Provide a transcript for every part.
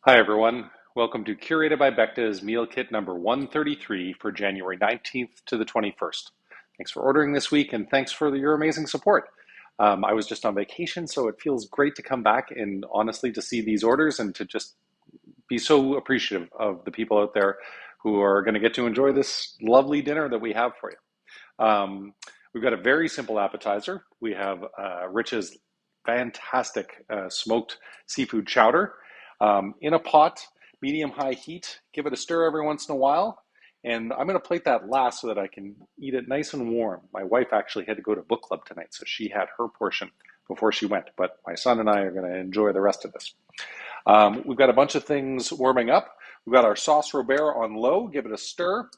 Hi, everyone. Welcome to Curated by Becta's Meal Kit number 133 for January 19th to the 21st. Thanks for ordering this week and thanks for your amazing support. I was just on vacation, so it feels great to come back and honestly to see these orders and to just be so appreciative of the people out there who are going to get to enjoy this lovely dinner that we have for you. We've got a very simple appetizer. We have Rich's fantastic smoked seafood chowder in a pot, medium-high heat. Give it a stir every once in a while. And I'm going to plate that last so that I can eat it nice and warm. My wife actually had to go to book club tonight, so she had her portion before she went. But my son and I are going to enjoy the rest of this. We've got a bunch of things warming up. We've got our sauce Robert on low. Give it a stir.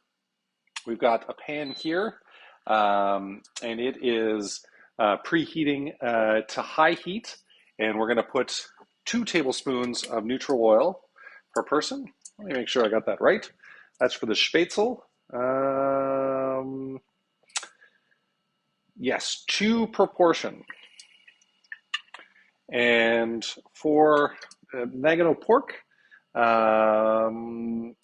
We've got a pan here, and it is preheating to high heat. And we're going to put 2 tablespoons of neutral oil per person. Let me make sure I got that right. That's for the Spätzle. Yes, 2 per portion. And for Nagano pork, 1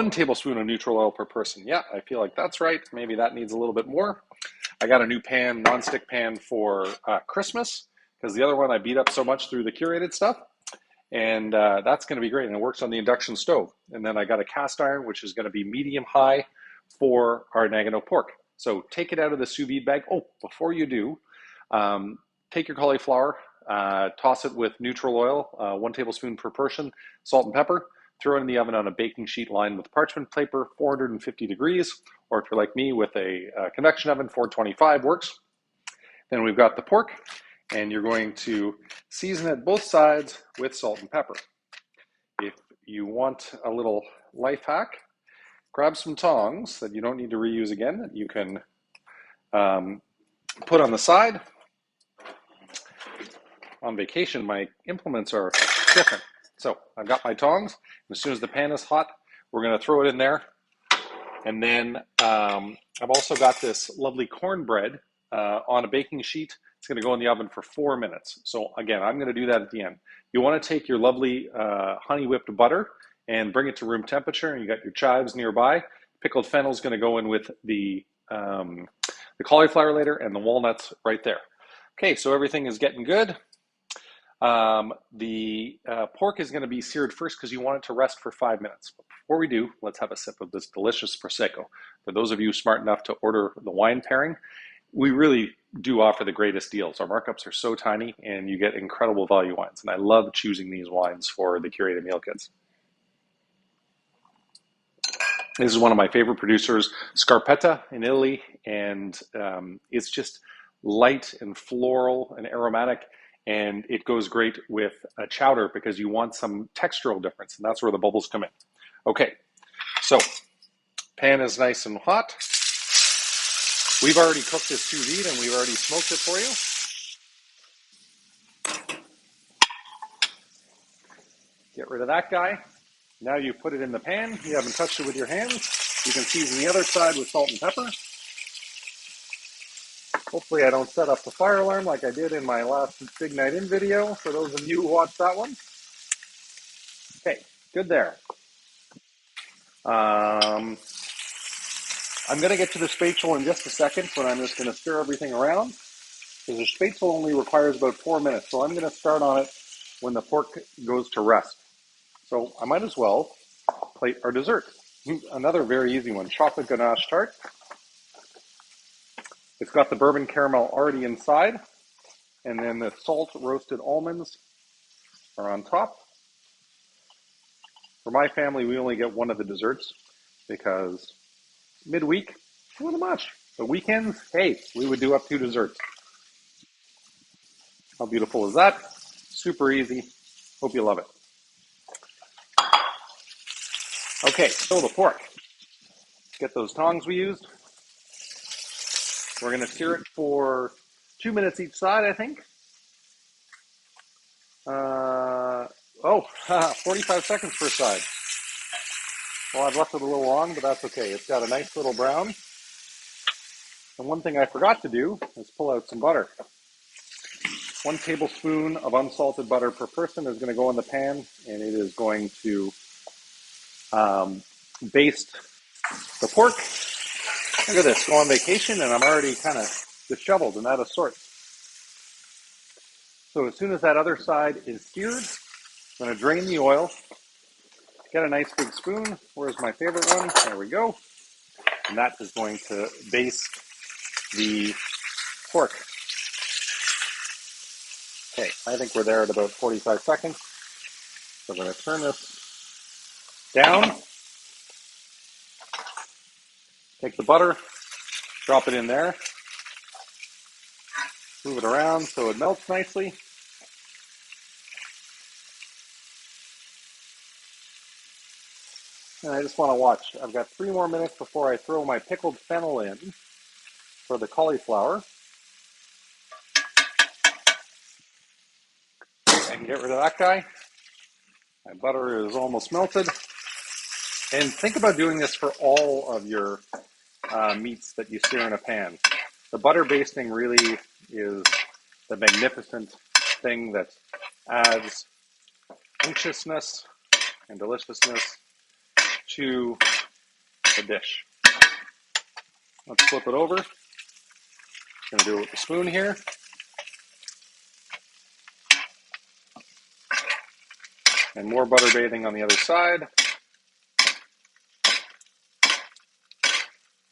tablespoon of neutral oil per person. Yeah, I feel like that's right. Maybe that needs a little bit more. I got a new pan, nonstick pan for Christmas because the other one I beat up so much through the curated stuff. And that's going to be great. And it works on the induction stove. And then I got a cast iron, which is going to be medium high for our Nagano pork. So take it out of the sous vide bag. Oh, before you do, take your cauliflower, toss it with neutral oil, 1 tablespoon per portion, salt and pepper. Throw it in the oven on a baking sheet lined with parchment paper, 450 degrees. Or if you're like me with a convection oven, 425 works. Then we've got the pork, and you're going to season it both sides with salt and pepper. If you want a little life hack, grab some tongs that you don't need to reuse again that you can put on the side. On vacation, my implements are different. So I've got my tongs. As soon as the pan is hot, we're going to throw it in there. And then I've also got this lovely cornbread on a baking sheet. It's going to go in the oven for 4 minutes. So again, I'm going to do that at the end. You want to take your lovely honey whipped butter and bring it to room temperature. And you got your chives nearby. Pickled fennel is going to go in with the cauliflower later and the walnuts right there. Okay, so everything is getting good. The pork is going to be seared first because you want it to rest for 5 minutes. But before we do, let's have a sip of this delicious Prosecco. For those of you smart enough to order the wine pairing, we really do offer the greatest deals. Our markups are so tiny and you get incredible value wines. And I love choosing these wines for the curated meal kits. This is one of my favorite producers, Scarpetta in Italy. And it's just light and floral and aromatic. And it goes great with a chowder because you want some textural difference, and that's where the bubbles come in. Okay, so pan is nice and hot. We've already cooked this sous vide and we've already smoked it for you. Get rid of that guy. Now you put it in the pan. You haven't touched it with your hands. You can season the other side with salt and pepper. Hopefully I don't set up the fire alarm like I did in my last Big Night In video, for those of you who watched that one. Okay, good there. I'm going to get to the Spätzle in just a second, but I'm just going to stir everything around because the Spätzle only requires about 4 minutes. So I'm going to start on it when the pork goes to rest. So I might as well plate our dessert. Another very easy one, chocolate ganache tart. It's got the bourbon caramel already inside, and then the salt roasted almonds are on top. For my family, we only get one of the desserts because midweek, a little much. The weekends, hey, we would do up 2 desserts. How beautiful is that? Super easy. Hope you love it. Okay, so the pork. Get those tongs we used. We're going to sear it for 2 minutes each side, I think. 45 seconds per side. Well, I've left it a little long, but that's okay. It's got a nice little brown. And one thing I forgot to do is pull out some butter. 1 tablespoon of unsalted butter per person is going to go in the pan, and it is going to baste the pork. Look at this, go on vacation, and I'm already kind of disheveled and out of sorts. So as soon as that other side is seared, I'm going to drain the oil, get a nice big spoon. Where's my favorite one? There we go. And that is going to baste the pork. Okay, I think we're there at about 45 seconds. So I'm going to turn this down, take the butter, drop it in there, move it around so it melts nicely. And I just want to watch. I've got 3 more minutes before I throw my pickled fennel in for the cauliflower. I can get rid of that guy. My butter is almost melted. And think about doing this for all of your meats that you sear in a pan. The butter basting really is the magnificent thing that adds unctuousness and deliciousness to the dish. Let's flip it over. I'm going to do it with the spoon here. And more butter bathing on the other side.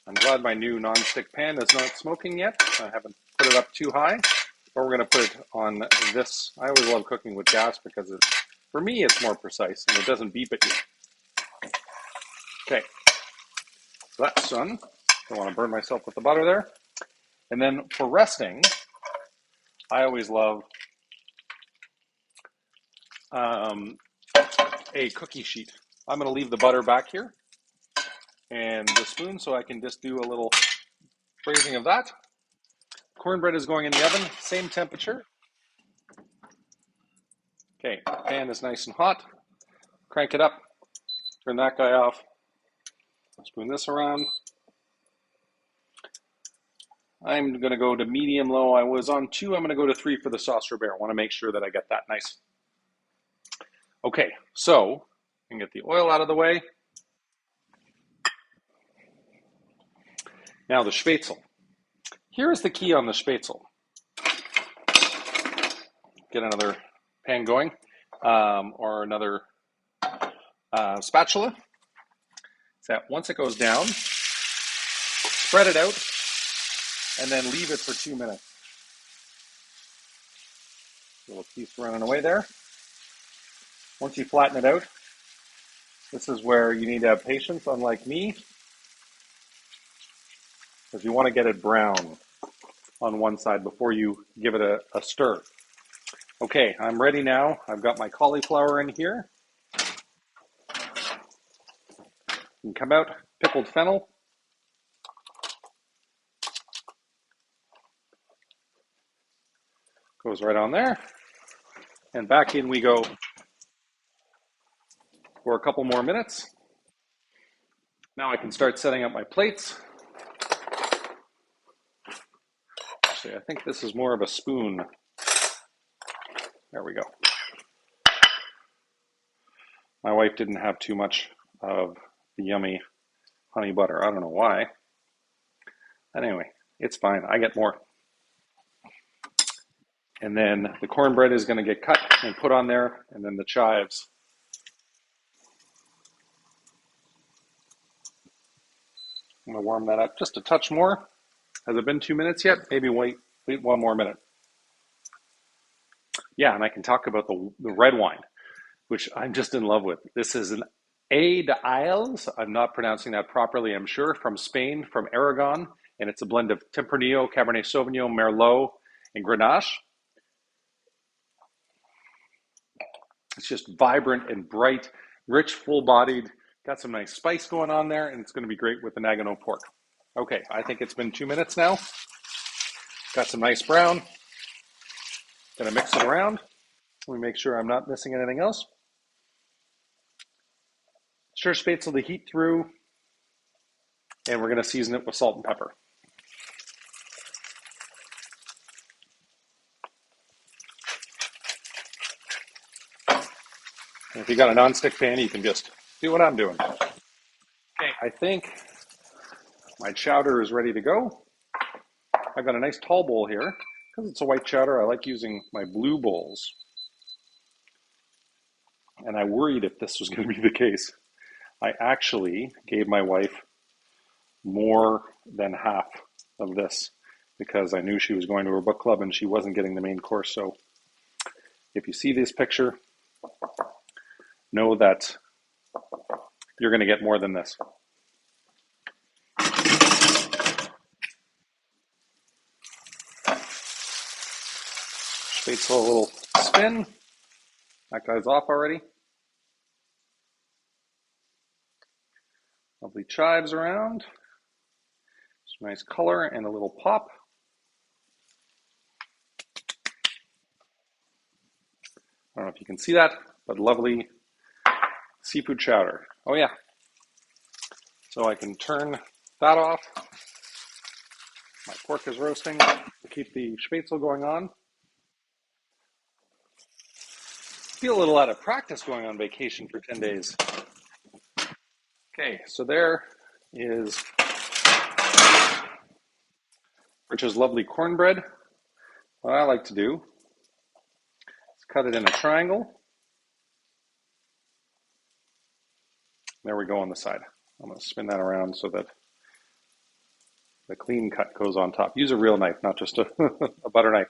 I'm glad my new non-stick pan is not smoking yet. I haven't put it up too high. But we're going to put it on this. I always love cooking with gas because for me it's more precise and it doesn't beep at you. Okay, so that's done. Don't want to burn myself with the butter there. And then for resting, I always love a cookie sheet. I'm going to leave the butter back here and the spoon so I can just do a little braising of that. Cornbread is going in the oven, same temperature. Okay, pan is nice and hot. Crank it up, turn that guy off, spoon this around. I'm going to go to medium low. I was on 2, I'm going to go to 3 for the sauce Robert. I want to make sure that I get that nice. Okay, so I can get the oil out of the way. Now the Spätzle. Here is the key on the Spätzle. Get another pan going, or another spatula. So that once it goes down, spread it out, and then leave it for 2 minutes. Little piece running away there. Once you flatten it out, this is where you need to have patience, unlike me, because you want to get it brown on one side before you give it a stir. Okay, I'm ready now. I've got my cauliflower in here. And come out, pickled fennel. Goes right on there. And back in we go for a couple more minutes. Now I can start setting up my plates. Actually, I think this is more of a spoon. There we go. My wife didn't have too much of the yummy honey butter. I don't know why. Anyway, it's fine. I get more. And then the cornbread is going to get cut and put on there, and then the chives. I'm going to warm that up just a touch more. Has it been 2 minutes yet? Maybe wait 1 more minute. Yeah, and I can talk about the red wine, which I'm just in love with. This is an A de Isles. I'm not pronouncing that properly, I'm sure, from Spain, from Aragon, and it's a blend of Tempranillo, Cabernet Sauvignon, Merlot, and Grenache. It's just vibrant and bright, rich, full-bodied, got some nice spice going on there, and it's going to be great with the Nagano pork. Okay, I think it's been 2 minutes now. Got some nice brown. Gonna mix it around. Let me make sure I'm not missing anything else. Sure Spätzle to heat through, and we're gonna season it with salt and pepper. If you got a non-stick pan, you can just do what I'm doing. Okay, I think my chowder is ready to go. I've got a nice tall bowl here. Because it's a white chowder, I like using my blue bowls. And I worried if this was going to be the case. I actually gave my wife more than half of this because I knew she was going to her book club and she wasn't getting the main course. So if you see this picture, know that you're going to get more than this. Spätzle a little spin. That guy's off already. Lovely chives around. Some nice color and a little pop. I don't know if you can see that, but lovely seafood chowder. Oh yeah. So I can turn that off. My pork is roasting to keep the spätzle going on. Feel a little out of practice going on vacation for 10 days. Okay, so there is Rich's lovely cornbread. What I like to do is cut it in a triangle. There we go on the side. I'm going to spin that around so that the clean cut goes on top. Use a real knife, not just a, a butter knife.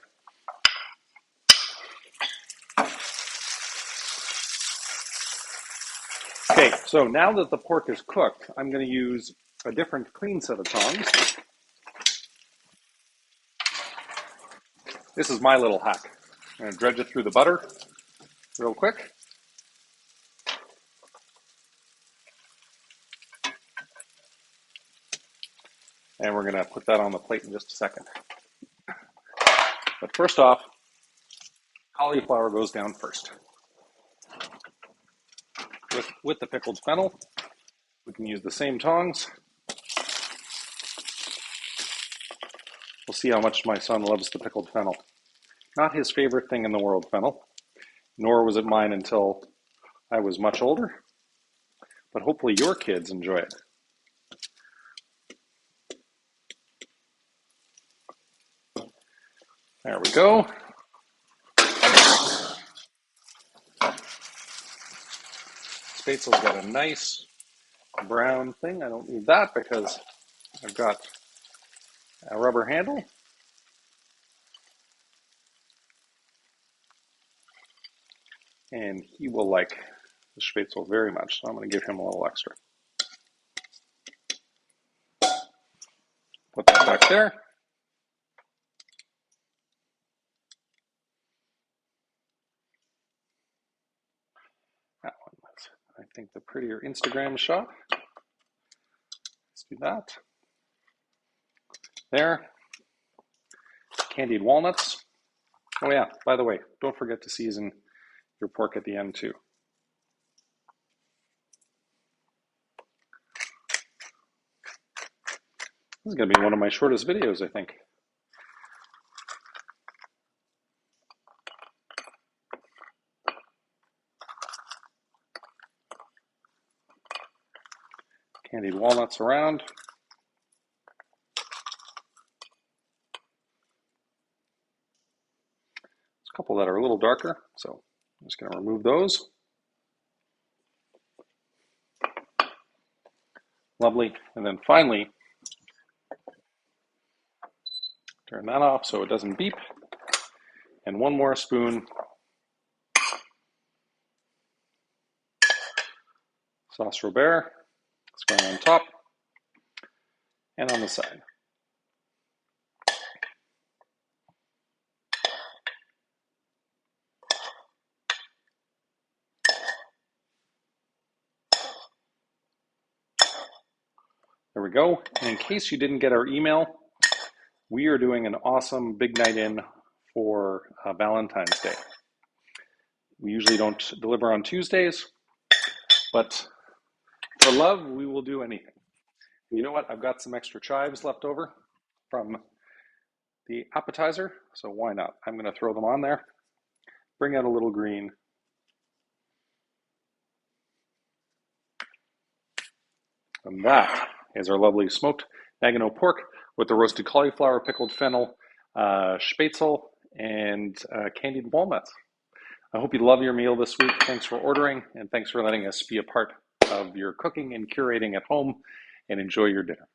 Okay, so now that the pork is cooked, I'm going to use a different clean set of tongs. This is my little hack. I'm going to dredge it through the butter real quick. And we're going to put that on the plate in just a second. But first off, cauliflower goes down first. With the pickled fennel, we can use the same tongs. We'll see how much my son loves the pickled fennel. Not his favorite thing in the world, fennel, nor was it mine until I was much older. But hopefully your kids enjoy it. There we go. Spätzle's got a nice brown thing. I don't need that because I've got a rubber handle. And he will like the Spätzle very much, so I'm going to give him a little extra. Put that back there. That one was, I think, the prettier Instagram shot. Let's do that. There. Candied walnuts. Oh yeah, by the way, don't forget to season your pork at the end too. This is going to be one of my shortest videos, I think. Candied walnuts around. There's a couple that are a little darker, so I'm just going to remove those. Lovely. And then finally, turn that off so it doesn't beep. And one more spoon sauce Robert. It's going on top and on the side. There we go. And in case you didn't get our email, we are doing an awesome big night in for Valentine's Day. We usually don't deliver on Tuesdays, but for love, we will do anything. You know what? I've got some extra chives left over from the appetizer, so why not? I'm going to throw them on there, bring out a little green. And that is our lovely smoked Nagano pork with the roasted cauliflower, pickled fennel, spätzle, and candied walnuts. I hope you love your meal this week. Thanks for ordering, and thanks for letting us be a part of your cooking and curating at home, and enjoy your dinner.